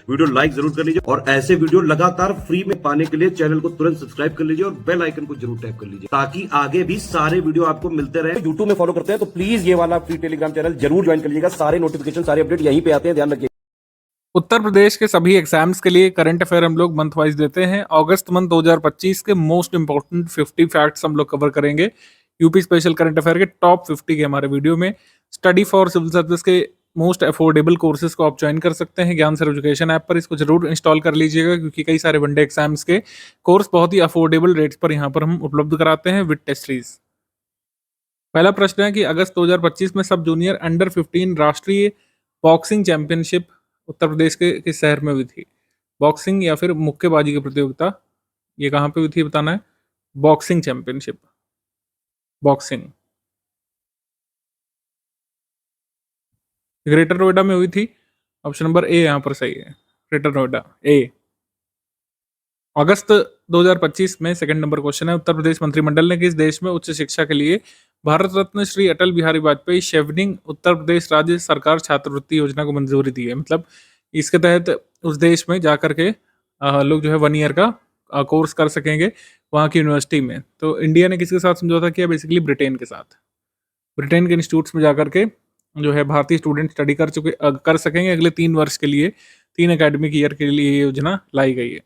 Video like जरूर कर लीजिए और ऐसे वीडियो लगातार फ्री में पाने के लिए चैनल को तुरंत सब्सक्राइब कर लीजिए और बेल आइकन को जरूर टैप कर लीजिए ताकि आगे भी सारे वीडियो आपको मिलते रहे। यूट्यूब में फॉलो करते हैं तो प्लीज ये वाला फ्री टेलीग्राम चैनल जरूर ज्वाइन कर लीजिएगा। सारे नोटिफिकेशन सारे अपडेट यहीं पे आते हैं, ध्यान रखिए। उत्तर प्रदेश के सभी एग्जाम्स के लिए करंट अफेयर हम लोग मंथ वाइज देते हैं। अगस्त मंथ 2025 के मोस्ट इंपॉर्टेंट 50 फैक्ट्स हम लोग कवर करेंगे। यूपी स्पेशल करंट अफेयर के टॉप 50 के हमारे वीडियो में। स्टडी फॉर सिविल सर्विस के मोस्ट अफोर्डेबल कोर्सेज को आप ज्वाइन कर सकते हैं ज्ञान सर एजुकेशन ऐप पर। इसको जरूर इंस्टॉल कर लीजिएगा क्योंकि कई सारे वनडे एग्जाम्स के कोर्स बहुत ही अफोर्डेबल रेट्स पर यहाँ पर हम उपलब्ध कराते हैं विद टेस्ट सीरीज। पहला प्रश्न है कि अगस्त 2025 में सब जूनियर अंडर 15 राष्ट्रीय बॉक्सिंग चैंपियनशिप उत्तर प्रदेश के किस शहर में हुई थी? बॉक्सिंग या फिर मुक्केबाजी की प्रतियोगिता, ये कहाँ पे हुई थी बताना है। Boxing championship, boxing greater Noida में हुई थी। ऑप्शन नंबर ए यहाँ पर सही है, ग्रेटर नोएडा ए। अगस्त 2025 में सेकंड नंबर क्वेश्चन है, उत्तर प्रदेश मंत्रिमंडल ने किस देश में उच्च शिक्षा के लिए भारत रत्न श्री अटल बिहारी वाजपेयी शेवनिंग उत्तर प्रदेश राज्य सरकार छात्रवृत्ति योजना को मंजूरी दी है? मतलब इसके तहत उस देश में जाकर के लोग जो है 1 ईयर का कोर्स कर सकेंगे वहाँ की यूनिवर्सिटी में। तो इंडिया ने किसके साथ समझौता किया? बेसिकली ब्रिटेन के साथ। ब्रिटेन के इंस्टीट्यूट्स में जाकर के जो है भारतीय स्टूडेंट स्टडी कर सकेंगे अगले 3 वर्ष के लिए, 3 एकेडमिक ईयर के लिए ये योजना लाई गई है।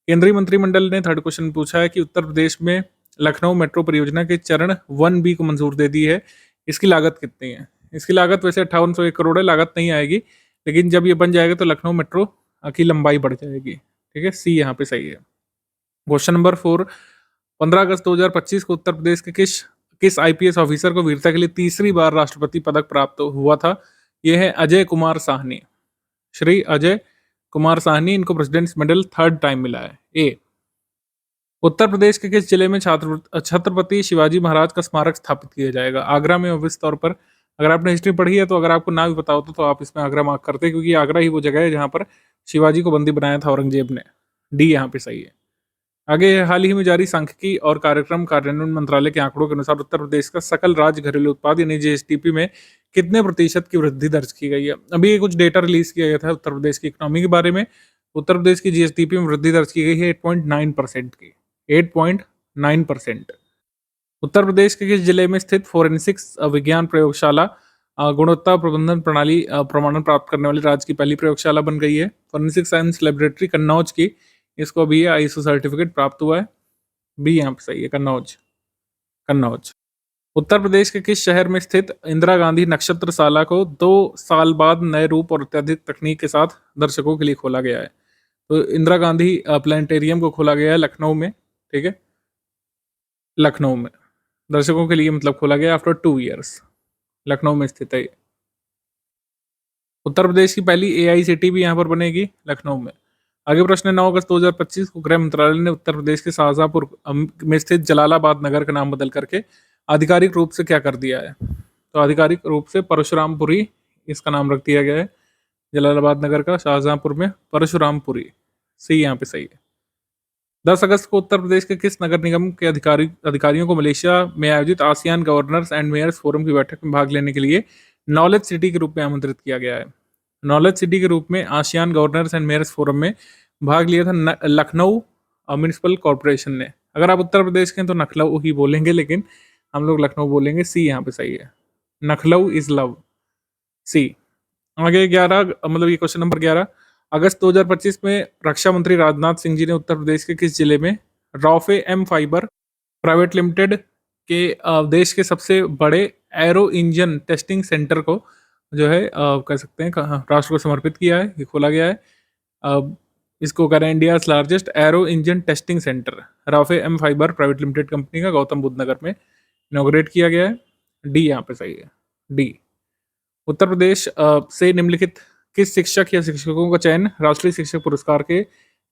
केंद्रीय मंत्रिमंडल ने थर्ड क्वेश्चन पूछा है कि उत्तर प्रदेश में लखनऊ मेट्रो परियोजना के चरण 1B को मंजूर दे दी है। इसकी लागत कितनी है? इसकी लागत वैसे 5801 करोड़ है, लागत नहीं आएगी, लेकिन जब ये बन जाएगा तो लखनऊ मेट्रो की लंबाई बढ़ जाएगी। ठीक है, सी यहाँ पे सही है। क्वेश्चन नंबर 4, 15 अगस्त 2025 को उत्तर प्रदेश के किस IPS ऑफिसर को वीरता के लिए तीसरी बार राष्ट्रपति पदक प्राप्त हुआ था? यह है अजय कुमार साहनी, श्री अजय कुमार साहनी। इनको प्रेसिडेंट्स मेडल 3rd टाइम मिला है। ए, उत्तर प्रदेश के किस जिले में छत्रपति शिवाजी महाराज का स्मारक स्थापित किया जाएगा? आगरा में ऑब्वियस तौर पर। अगर आपने हिस्ट्री पढ़ी है तो अगर आपको ना भी पता होता तो आप इसमें आगरा मार्क करते, क्योंकि आगरा ही वो जगह है जहां पर शिवाजी को बंदी बनाया था औरंगजेब ने। डी यहाँ पे सही है। आगे हाल ही में जारी सांख्यिकी और कार्यक्रम कार्यान्वयन मंत्रालय के आंकड़ों के अनुसार उत्तर प्रदेश का सकल राज्य घरेलू उत्पाद यानी GSDP में कितने प्रतिशत की वृद्धि दर्ज की गई है? अभी कुछ डेटा रिलीज किया गया था उत्तर प्रदेश की इकोनॉमी के बारे में। उत्तर प्रदेश की GSDP में वृद्धि दर्ज की गई है 8.9% की, 8.9%। उत्तर प्रदेश के किस जिले में स्थित फोरेंसिक्स विज्ञान प्रयोगशाला गुणवत्ता प्रबंधन प्रणाली प्रमाणन प्राप्त करने वाली राज्य की पहली प्रयोगशाला बन गई है? फोरेंसिक साइंस लेबोरेटरी कन्नौज की, इसको अभी ISO सर्टिफिकेट प्राप्त हुआ है। बी यहाँ पे सही है, कन्नौज। उत्तर प्रदेश के किस शहर में स्थित इंदिरा गांधी नक्षत्रशाला को 2 साल बाद नए रूप और अत्याधुनिक तकनीक के साथ दर्शकों के लिए खोला गया है? तो इंदिरा गांधी प्लानिटेरियम को खोला गया है लखनऊ में। ठीक है, लखनऊ में दर्शकों के लिए मतलब खोला गया आफ्टर 2 ईयर्स। लखनऊ में स्थित है। उत्तर प्रदेश की पहली AICT भी यहाँ पर बनेगी लखनऊ में। आगे प्रश्न है, 9 अगस्त 2025 को गृह मंत्रालय ने उत्तर प्रदेश के शाहजहांपुर में स्थित जलालाबाद नगर का नाम बदल करके आधिकारिक रूप से क्या कर दिया है? तो आधिकारिक रूप से परशुरामपुरी इसका नाम रख दिया गया है। जलालाबाद नगर का शाहजहांपुर में परशुरामपुरी। सी यहाँ पे सही है। 10 अगस्त को उत्तर प्रदेश के किस नगर निगम के अधिकारियों को मलेशिया में आयोजित ASEAN governors and mayors forum की बैठक में भाग लेने के लिए नॉलेज सिटी के रूप में आमंत्रित किया गया है? नॉलेज सिटी के रूप में ASEAN governors and mayors forum में भाग लिया था लखनऊ म्यूनिसिपल कॉर्पोरेशन ने। अगर आप उत्तर प्रदेश के हैं तो नखलऊ ही बोलेंगे, लेकिन हम लोग लखनऊ बोलेंगे। सी यहाँ पे सही है, नखलऊ इज लव, सी। आगे 11 मतलब ये क्वेश्चन नंबर 11, अगस्त 2025 में रक्षा मंत्री राजनाथ सिंह जी ने उत्तर प्रदेश के किस जिले में रॉफे एम फाइबर प्राइवेट लिमिटेड के देश के सबसे बड़े एरो इंजन टेस्टिंग सेंटर को जो है कह सकते हैं राष्ट्र को समर्पित किया है? ये खोला गया है। इसको कह रहे हैं India largest aero engine testing centre, Raphe mPhibr private limited company का गौतम बुद्ध नगर में इनॉग्रेट किया गया है। डी यहाँ पे सही है, डी। उत्तर प्रदेश से निम्नलिखित किस शिक्षक या शिक्षकों का चयन राष्ट्रीय शिक्षक पुरस्कार के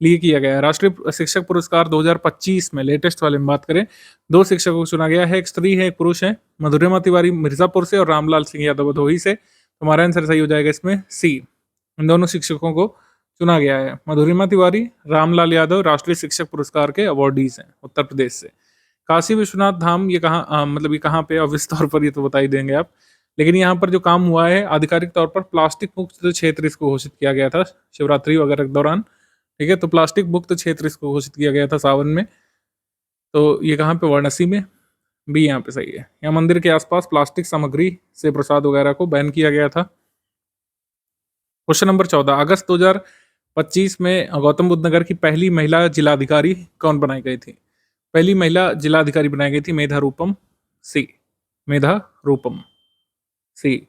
लिए किया गया है? राष्ट्रीय शिक्षक पुरस्कार 2025 में लेटेस्ट वाले में बात करें, 2 शिक्षकों को चुना गया है, एक स्त्री है एक पुरुष है। मधुरिमा तिवारी मिर्जापुर से और रामलाल सिंह यादव भदोही से। हमारा आंसर सही हो जाएगा इसमें सी, इन दोनों शिक्षकों को चुना गया है। मधुरिमा तिवारी, रामलाल यादव राष्ट्रीय शिक्षक पुरस्कार के अवॉर्डीज हैं उत्तर प्रदेश से। काशी विश्वनाथ धाम ये कहाँ मतलब ये कहाँ पे? और विस्तार पर ये तो बता ही देंगे आप। लेकिन यहाँ पर जो काम हुआ है आधिकारिक तौर पर प्लास्टिक मुक्त क्षेत्र इसको घोषित किया गया था शिवरात्रि वगैरह के दौरान। ठीक है, तो प्लास्टिक मुक्त क्षेत्र इसको घोषित किया गया था सावन में। तो ये कहाँ पे, वाराणसी में। बी यहाँ पे सही है। यहाँ मंदिर के आसपास प्लास्टिक सामग्री से प्रसाद वगैरह को बैन किया गया था। क्वेश्चन नंबर 14, अगस्त 2025 में गौतम बुद्ध नगर की पहली महिला जिलाधिकारी कौन बनाई गई थी? पहली महिला जिलाधिकारी बनाई गई थी मेधा रूपम। सी, मेधा रूपम। सी।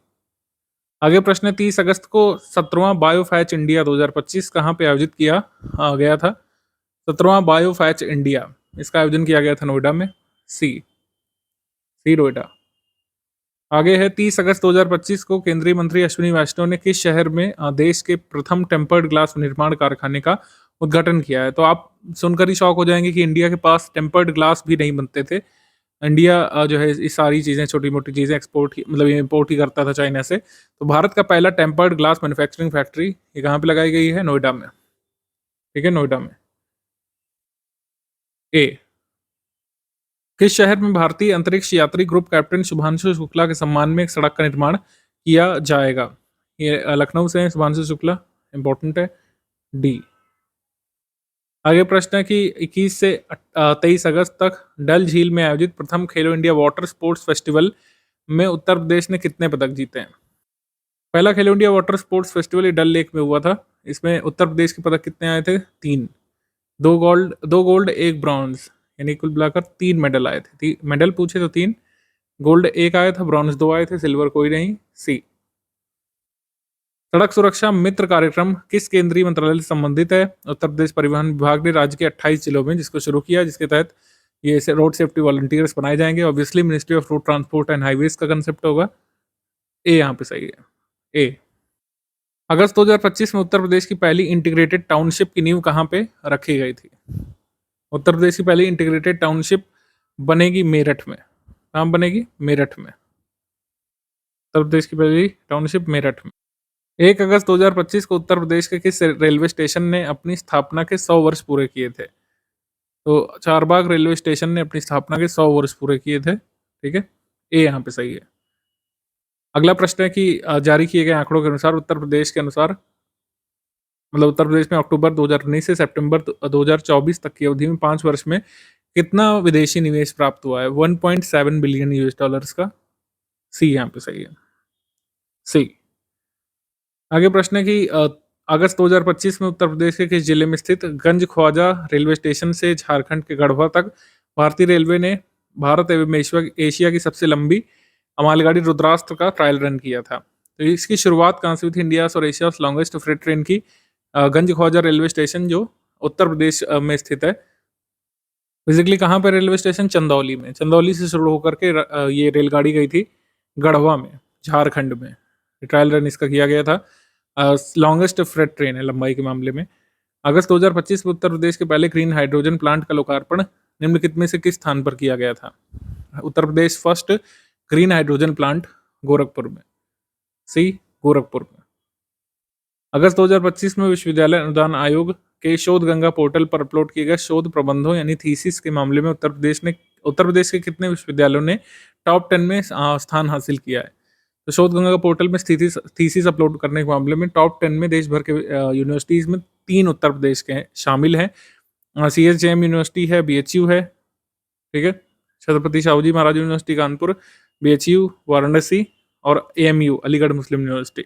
आगे प्रश्न है, 30 अगस्त को 17वां बायोफैच इंडिया 2025 कहाँ पे आयोजित किया गया था? 17वां बायोफैच इंडिया, इसका आयोजन किया गया था नोएडा में। सी, नोएडा। आगे है, 30 अगस्त 2025 को केंद्रीय मंत्री अश्विनी वैष्णव ने किस शहर में देश के प्रथम टेम्पर्ड ग्लास निर्माण कारखाने का उद्घाटन किया है? तो आप सुनकर ही शौक हो जाएंगे कि इंडिया के पास टेम्पर्ड ग्लास भी नहीं बनते थे। इंडिया जो है इस सारी चीज़ें, छोटी मोटी चीज़ें एक्सपोर्ट ही, मतलब इम्पोर्ट ही करता था चाइना से। तो भारत का पहला टेम्पर्ड ग्लास मैन्युफैक्चरिंग फैक्ट्री ये कहाँ पे लगाई गई है? नोएडा में। ठीक है, नोएडा में। ए, किस शहर में भारतीय अंतरिक्ष यात्री ग्रुप कैप्टन शुभांशु शुक्ला के सम्मान में एक सड़क का निर्माण किया जाएगा? ये लखनऊ से है शुभांशु शुक्ला, इंपॉर्टेंट है। डी। आगे प्रश्न है कि 21 से 23 अगस्त तक डल झील में आयोजित प्रथम खेलो इंडिया वाटर स्पोर्ट्स फेस्टिवल में उत्तर प्रदेश ने कितने पदक जीते हैं? पहला खेलो इंडिया वाटर स्पोर्ट्स फेस्टिवल ये डल लेक में हुआ था। इसमें उत्तर प्रदेश के पदक कितने आए थे? 3। 2 गोल्ड 1 ब्रॉन्ज, यानी कुल मिलाकर 3 मेडल आए थे। मेडल पूछे तो 3, गोल्ड 1 आया था, ब्रॉन्ज 2 आए थे, सिल्वर कोई नहीं। सी। सड़क सुरक्षा मित्र कार्यक्रम किस केंद्रीय मंत्रालय से संबंधित है? उत्तर प्रदेश परिवहन विभाग ने राज्य के 28 जिलों में जिसको शुरू किया, जिसके तहत ये रोड सेफ्टी वॉलंटियर्स बनाए जाएंगे। Obviously ministry of road transport and highways का कंसेप्ट होगा। ए यहाँ पे सही है, ए। अगस्त 2025 में उत्तर प्रदेश की पहली इंटीग्रेटेड टाउनशिप की नींव कहाँ पे रखी गई थी? उत्तर प्रदेश की पहली इंटीग्रेटेड टाउनशिप बनेगी मेरठ में। कहाँ बनेगी? मेरठ में। उत्तर प्रदेश की पहली टाउनशिप मेरठ में। 1 अगस्त 2025 को उत्तर प्रदेश के किस रेलवे स्टेशन ने अपनी स्थापना के 100 वर्ष पूरे किए थे? तो चारबाग रेलवे स्टेशन ने अपनी स्थापना के 100 वर्ष पूरे किए थे। ठीक है, ए यहाँ पे सही है। अगला प्रश्न है कि जारी किए गए आंकड़ों के अनुसार उत्तर प्रदेश के अनुसार, मतलब उत्तर प्रदेश में अक्टूबर 2019 से सितंबर 2024 तक की अवधि में 5 वर्ष में कितना विदेशी निवेश प्राप्त हुआ है? 1.7 बिलियन यूएस डॉलर्स का। सी यहाँ पे सही है, सी। आगे प्रश्न है कि अगस्त 2025 में उत्तर प्रदेश के किस जिले में स्थित गंज ख्वाजा रेलवे स्टेशन से झारखंड के गढ़वा तक भारतीय रेलवे ने भारत एवं एशिया की सबसे लंबी मालगाड़ी रुद्रास्त्र का ट्रायल रन किया था? तो इसकी शुरुआत कहाँ से हुई थी? इंडिया और एशिया लॉन्गेस्ट फ्रेट ट्रेन की गंज ख्वाजा रेलवे स्टेशन जो उत्तर प्रदेश में स्थित है। बेसिकली कहाँ पर रेलवे स्टेशन? चंदौली में। चंदौली से शुरू होकर के ये रेलगाड़ी गई थी गढ़वा में, झारखंड में। ट्रायल रन इसका किया गया था। लॉन्गेस्ट फ्रेट ट्रेन है लंबाई के मामले में। अगस्त 2025 में उत्तर प्रदेश के पहले ग्रीन हाइड्रोजन प्लांट का लोकार्पण निम्नलिखित में से किस स्थान पर किया गया था? Uttar Pradesh first green hydrogen plant Gorakhpur में। सी, गोरखपुर में। अगस्त 2025 में विश्वविद्यालय अनुदान आयोग के शोध गंगा पोर्टल पर अपलोड किए गए शोध प्रबंधों यानी थीसिस के मामले में उत्तर प्रदेश के कितने विश्वविद्यालयों ने टॉप 10 में स्थान हासिल किया है? तो शोध गंगा पोर्टल में थीसिस अपलोड करने के मामले में टॉप 10 में देश भर के यूनिवर्सिटीज में 3 उत्तर प्रदेश के शामिल हैं। CSJM यूनिवर्सिटी है, BHU है, ठीक है, छत्रपति शाहू महाराज यूनिवर्सिटी कानपुर, BHU वाराणसी और AMU अलीगढ़ मुस्लिम यूनिवर्सिटी।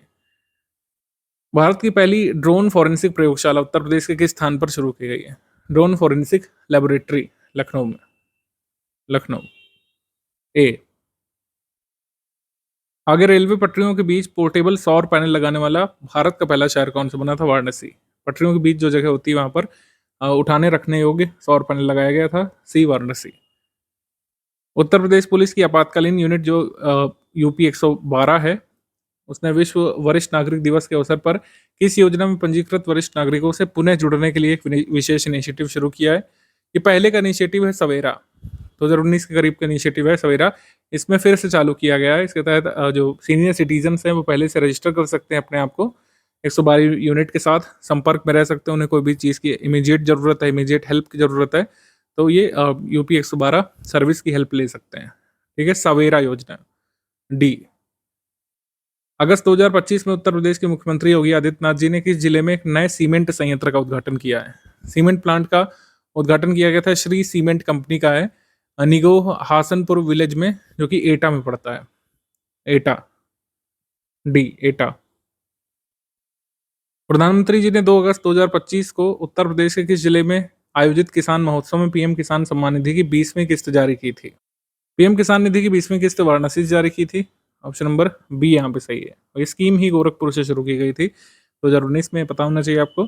भारत की पहली ड्रोन फॉरेंसिक प्रयोगशाला उत्तर प्रदेश के किस स्थान पर शुरू की गई है? ड्रोन फॉरेंसिक लेबोरेटरी लखनऊ में। लखनऊ, ए। आगे रेलवे पटरियों के बीच पोर्टेबल सौर पैनल लगाने वाला भारत का पहला शहर कौन सा बना था? वाराणसी। पटरियों के बीच जो जगह होती है वहां पर उठाने रखने योग्य सौर पैनल लगाया गया था। सी, वाराणसी। उत्तर प्रदेश पुलिस की आपातकालीन यूनिट जो UP 112 है, उसने विश्व वरिष्ठ नागरिक दिवस के अवसर पर किस योजना में पंजीकृत वरिष्ठ नागरिकों से पुनः जुड़ने के लिए एक विशेष इनिशिएटिव शुरू किया है? ये पहले का इनिशिएटिव है सवेरा, 2019 के करीब का इनिशिएटिव है सवेरा। इसमें फिर से चालू किया गया है। इसके तहत जो सीनियर सिटीजन्स हैं वो पहले से रजिस्टर कर सकते हैं अपने आप को, 112 यूनिट के साथ संपर्क में रह सकते हैं। उन्हें कोई भी चीज़ की इमीडिएट ज़रूरत है, इमीडिएट हेल्प की ज़रूरत है, तो ये UP 112 सर्विस की हेल्प ले सकते हैं। ठीक है, सवेरा योजना, डी। अगस्त 2025 में उत्तर प्रदेश के मुख्यमंत्री योगी आदित्यनाथ जी ने किस जिले में एक नए सीमेंट संयंत्र का उद्घाटन किया है? सीमेंट प्लांट का उद्घाटन किया गया था, श्री सीमेंट कंपनी का है, निगोह हासनपुर विलेज में, जो कि एटा में पड़ता है। एटा, डी एटा। प्रधानमंत्री जी ने 2 अगस्त 2025 को उत्तर प्रदेश के किस जिले में आयोजित किसान महोत्सव में पीएम किसान सम्मान निधि की 20वीं किस्त जारी की थी? पीएम किसान निधि की 20वीं किस्त वाराणसी से जारी की थी। ऑप्शन नंबर बी यहाँ पे सही है। और ये स्कीम ही गोरखपुर से शुरू की गई थी 2019 में, पता होना चाहिए आपको।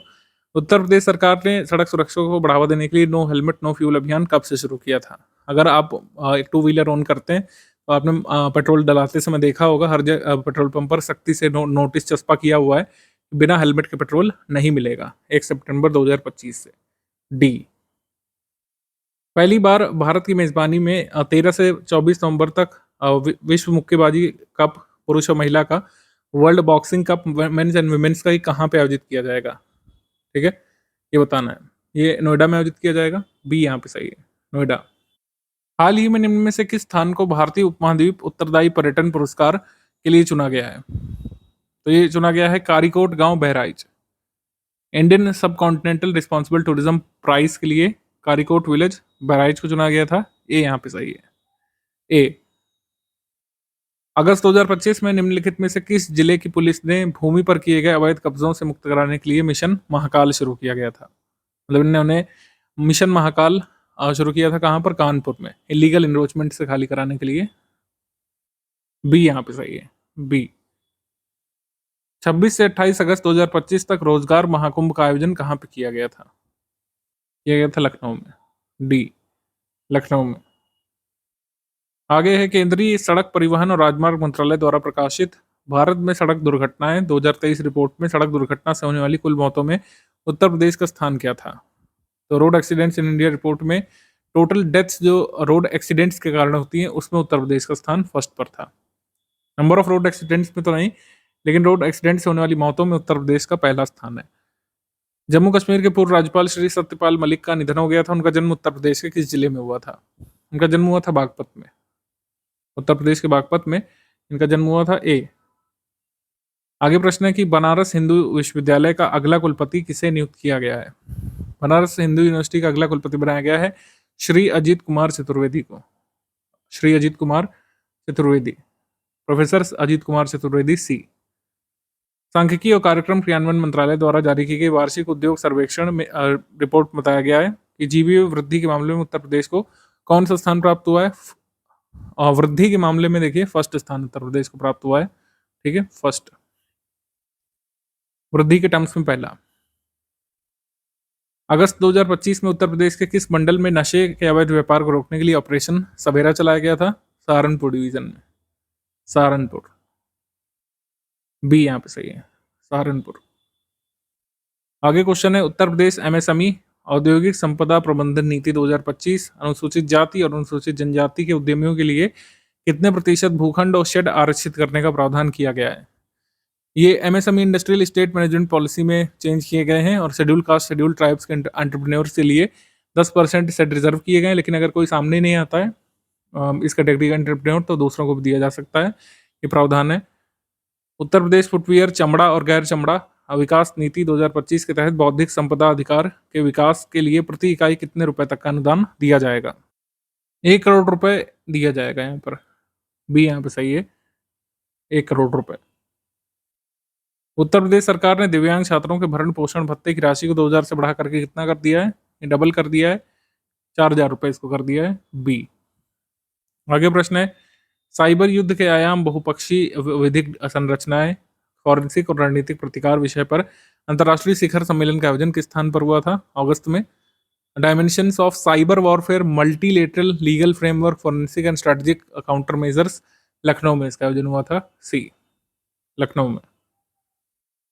उत्तर प्रदेश सरकार ने सड़क सुरक्षा को बढ़ावा देने के लिए नो हेलमेट नो फ्यूल अभियान कब से शुरू किया था? अगर आप एक टू व्हीलर ओन करते हैं तो आपने पेट्रोल डलाते समय देखा होगा, हर जगह पेट्रोल पंप पर सख्ती से नोटिस चस्पा किया हुआ है, बिना हेलमेट के पेट्रोल नहीं मिलेगा 1 सितंबर 2025 से। डी। पहली बार भारत की मेजबानी में 13 से 24 नवंबर तक विश्व मुक्केबाजी कप पुरुष और महिला का, world boxing cup men's and women's का, कहाँ पे आयोजित किया जाएगा? ठीक है, ये बताना है। ये नोएडा में आयोजित किया जाएगा। बी यहाँ पे सही है, नोएडा। हाल ही में निम्न में से किस स्थान को भारतीय उपमहाद्वीप उत्तरदायी पर्यटन पुरस्कार के लिए चुना गया है? तो ये चुना गया है कारीकोट गांव, बहराइच। इंडियन सब कॉन्टिनेंटल रिस्पॉन्सिबल टूरिज्म प्राइज के लिए कारीकोट विलेज, बहराइच को चुना गया था। ए यहाँ पे सही है, ए। अगस्त 2025 में निम्नलिखित में से किस जिले की पुलिस ने भूमि पर किए गए अवैध कब्जों से मुक्त कराने के लिए मिशन महाकाल शुरू किया गया था? मतलब इन्होंने मिशन महाकाल शुरू किया था कहाँ पर? कानपुर में, इलीगल इन्रोचमेंट से खाली कराने के लिए। बी यहाँ पे सही है, बी। 26 से 28 अगस्त 2025 तक रोजगार महाकुंभ का आयोजन कहाँ पे किया गया था? किया गया था लखनऊ में। डी, लखनऊ में। आगे है, केंद्रीय सड़क परिवहन और राजमार्ग मंत्रालय द्वारा प्रकाशित भारत में सड़क दुर्घटनाएं 2023 रिपोर्ट में सड़क दुर्घटना से होने वाली कुल मौतों में उत्तर प्रदेश का स्थान क्या था? तो road accidents in India report में टोटल डेथ्स जो रोड एक्सीडेंट्स के कारण होती हैं, उसमें उत्तर प्रदेश का स्थान फर्स्ट पर था। नंबर ऑफ रोड एक्सीडेंट्स में तो नहीं, लेकिन रोड एक्सीडेंट से होने वाली मौतों में उत्तर प्रदेश का पहला स्थान है। जम्मू कश्मीर के पूर्व राज्यपाल श्री सत्यपाल मलिक का निधन हो गया था। उनका जन्म उत्तर प्रदेश के किस जिले में हुआ था? उनका जन्म हुआ था बागपत में, उत्तर प्रदेश के बागपत में इनका जन्म हुआ था। ए। आगे प्रश्न है कि बनारस हिंदू विश्वविद्यालय का अगला कुलपति किसे नियुक्त किया गया है? बनारस हिंदू यूनिवर्सिटी का अगला कुलपति बनाया गया है श्री अजीत कुमार चतुर्वेदी को। श्री अजीत कुमार चतुर्वेदी, प्रोफेसर अजीत कुमार चतुर्वेदी, सी। सांख्यिकी और कार्यक्रम क्रियान्वयन मंत्रालय द्वारा जारी की गई वार्षिक उद्योग सर्वेक्षण में रिपोर्ट में बताया गया है कि जीडीपी वृद्धि के मामले में उत्तर प्रदेश को कौन सा स्थान प्राप्त हुआ है? और वृद्धि के मामले में देखिए फर्स्ट स्थान उत्तर प्रदेश को प्राप्त हुआ है। ठीक है, फर्स्ट, वृद्धि के टर्म्स में पहला। अगस्त 2025 में उत्तर प्रदेश के किस मंडल में नशे के अवैध व्यापार को रोकने के लिए ऑपरेशन सवेरा चलाया गया था? सहारनपुर डिवीजन में, सहारनपुर। बी यहाँ पे सही है, सहारनपुर। आगे क्वेश्चन है, उत्तर प्रदेश एमएसएमई औद्योगिक संपदा प्रबंधन नीति 2025 अनुसूचित जाति और अनुसूचित जनजाति के उद्यमियों के लिए कितने प्रतिशत भूखंड और शेड आरक्षित करने का प्रावधान किया गया है? ये MSME industrial state management policy में चेंज किए गए हैं और शेड्यूल कास्ट शेड्यूल ट्राइब्स के एंटरप्रेन्योर्स के लिए 10% सेट रिजर्व किए गए हैं। लेकिन अगर कोई सामने नहीं आता है इस कैटेगरी का एंटरप्रेन्योर, तो दूसरों को भी दिया जा सकता है, ये प्रावधान है। उत्तर प्रदेश फुटवियर, चमड़ा और गैर चमड़ा विकास नीति 2025 के तहत बौद्धिक संपदा अधिकार के विकास के लिए प्रति इकाई कितने रुपए तक का अनुदान दिया जाएगा? 1 करोड़ रुपए दिया जाएगा यहाँ पर। बी यहाँ पे सही है, 1 करोड़ रुपए। उत्तर प्रदेश सरकार ने दिव्यांग छात्रों के भरण पोषण भत्ते की राशि को 2000 से बढ़ा करके कितना कर दिया है? ये डबल कर दिया है, 4000 रुपए इसको कर दिया है। बी। आगे प्रश्न है, साइबर युद्ध के आयाम, बहुपक्षीय विधिक संरचनाएं, फॉरेंसिक और रणनीतिक प्रतिकार विषय पर अंतर्राष्ट्रीय शिखर सम्मेलन का आयोजन किस स्थान पर हुआ था? अगस्त में। Dimensions of cyber warfare, multilateral legal framework, forensic and strategic counter measures, Lucknow में इसका आयोजन हुआ था। सी, लखनऊ में।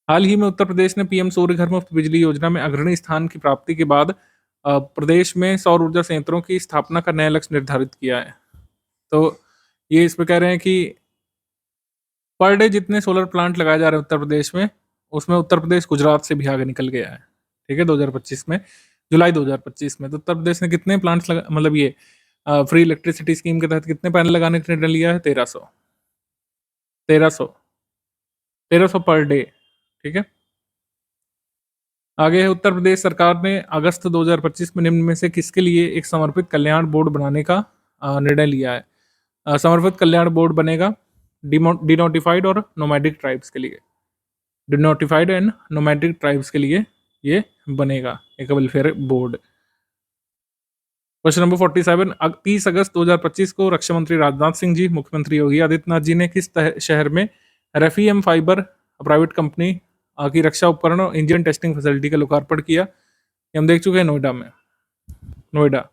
हाल ही में उत्तर प्रदेश ने पीएम सूर्य घर मुफ्त बिजली योजना में अग्रणी स्थान की प्राप्ति के बाद प्रदेश में सौर ऊर्जा संयंत्रों की स्थापना का नया लक्ष्य निर्धारित किया है। तो ये इस पे कह रहे हैं कि पर डे जितने सोलर प्लांट लगाए जा रहे हैं उत्तर प्रदेश में, उसमें उत्तर प्रदेश गुजरात से भी आगे निकल गया है। ठीक है, 2025 में, जुलाई 2025 में तो उत्तर प्रदेश ने कितने प्लांट्स मतलब ये फ्री इलेक्ट्रिसिटी स्कीम के तहत कितने पैनल लगाने का निर्णय लिया है? 1300। 1300 पर डे। ठीक है, आगे है उत्तर प्रदेश सरकार ने अगस्त 2025 में निम्न में से किसके लिए एक समर्पित कल्याण बोर्ड बनाने का निर्णय लिया है। समर्पित कल्याण बोर्ड बनेगा डिनोटिफाइड और नोमैडिक ट्राइब्स के लिए, डिनोटिफाइड एंड नोमैडिक ट्राइब्स के लिए ये बनेगा एक वेलफेयर बोर्ड। क्वेश्चन नंबर 47, 30 अगस्त 2025 को रक्षा मंत्री राजनाथ सिंह जी, मुख्यमंत्री योगी आदित्यनाथ जी ने किस शहर में रेफीएम फाइबर प्राइवेट कंपनी की रक्षा उपकरण और इंजन टेस्टिंग फैसिलिटी का लोकार्पण किया। ये हम देख चुके हैं नोएडा में, नोएडा।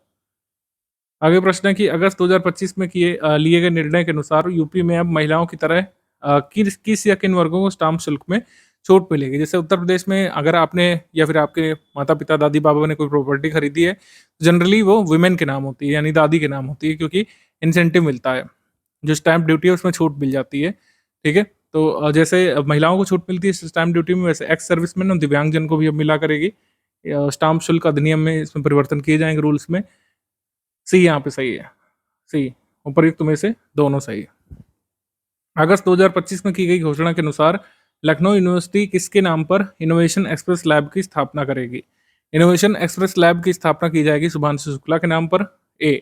आगे प्रश्न है कि अगस्त 2025 में लिए गए निर्णय के अनुसार यूपी में अब महिलाओं की तरह किस या किन वर्गों को स्टाम्प शुल्क में छूट मिलेगी। जैसे उत्तर प्रदेश में अगर आपने या फिर आपके माता पिता दादी बाबा ने कोई प्रॉपर्टी खरीदी है, जनरली वो वुमेन के नाम होती है, यानी दादी के नाम होती है, क्योंकि इंसेंटिव मिलता है, जो स्टैंप ड्यूटी है उसमें छूट मिल जाती है। ठीक है, तो जैसे महिलाओं को छूट मिलती है स्टैंप ड्यूटी में, वैसे एक्स सर्विसमैन और दिव्यांगजन को भी अब मिला करेगी। स्टाम्प शुल्क अधिनियम में इसमें परिवर्तन किए जाएंगे रूल्स में। सी यहाँ पे सही है, सी उपर्युक्त में से दोनों सही है। अगस्त 2025 में की गई घोषणा के अनुसार लखनऊ यूनिवर्सिटी किसके नाम पर इनोवेशन एक्सप्रेस लैब की स्थापना करेगी। इनोवेशन एक्सप्रेस लैब की स्थापना की जाएगी सुभांशु शुक्ला के नाम पर। ए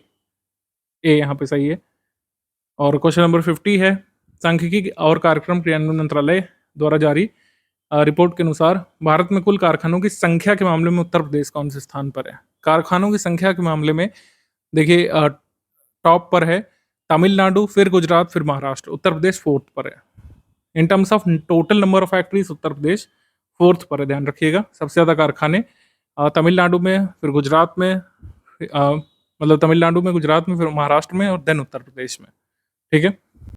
यहाँ पे सही है। और क्वेश्चन नंबर 50 है, सांख्यिकी और कार्यक्रम क्रियान्वयन मंत्रालय द्वारा जारी रिपोर्ट के अनुसार भारत में कुल कारखानों की संख्या के मामले में उत्तर प्रदेश कौन से स्थान पर है। कारखानों की संख्या के मामले में देखिए टॉप पर है तमिलनाडु, फिर गुजरात, फिर महाराष्ट्र, उत्तर प्रदेश 4th पर है। In terms of total number of factories Uttar Pradesh 4th पर है, ध्यान रखिएगा। सबसे ज़्यादा कारखाने तमिलनाडु में, फिर गुजरात में, मतलब तमिलनाडु में, गुजरात में, फिर महाराष्ट्र में और देन उत्तर प्रदेश में। ठीक है,